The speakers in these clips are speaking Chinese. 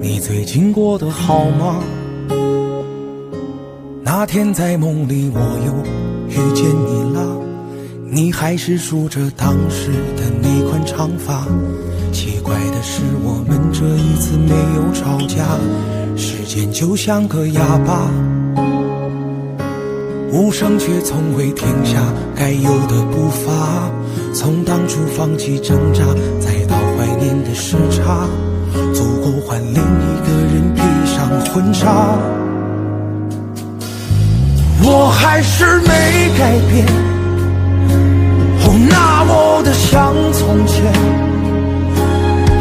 你最近过得好吗？那天在梦里我又遇见你了，你还是梳着当时的那款长发。奇怪的是我们这一次没有吵架，时间就像个哑巴，无声却从未停下该有的步伐。从当初放弃挣扎，再到怀念的时差，足够换另一个人披上婚纱。我还是没改变，那么的像从前，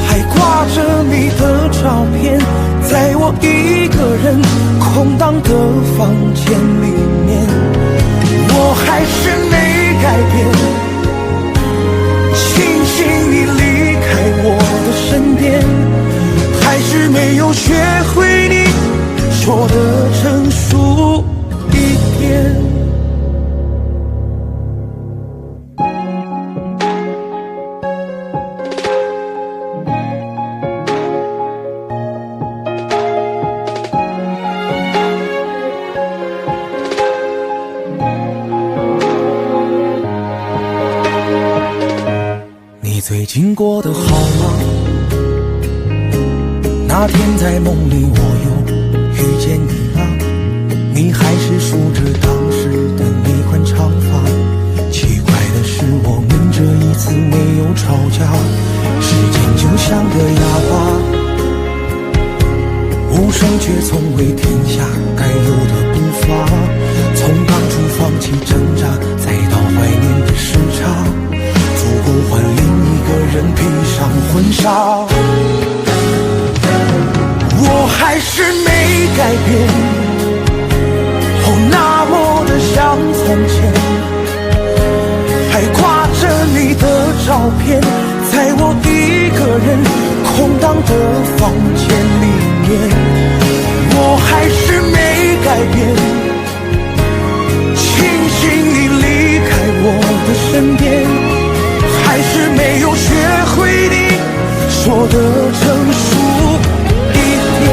还挂着你的照片，在我一个人空荡的房间里面。我还是没改变，庆幸你离开我的身边，还是没有学会你说的成熟一点。你最近过得好吗？那天在梦里我又遇见你了，你还是梳着当时的那款长发。奇怪的是我们这一次没有吵架，时间就像个哑巴，无声却从未停下该有的步伐。从当初放弃挣扎，再到怀念的时差，足够换另一个人披上婚纱。我还是没改变，那么的像从前，还挂着你的照片，在我一个人空荡的房间里面。我还是没改变，庆幸你离开我的身边，还是没有学会你说的成熟一点。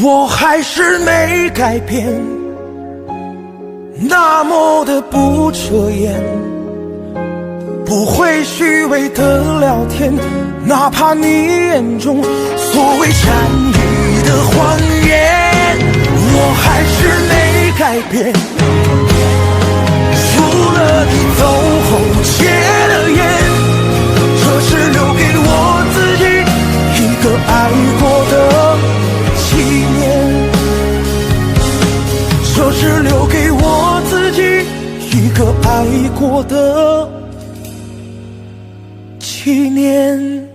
我还是没改变，那么的不遮掩，不会虚伪的聊天，哪怕你眼中所谓善意的谎言。我还是没改变，除了你走后戒的烟，这是留给我自己一个爱过的纪念，这是留给我自己一个爱过的纪念。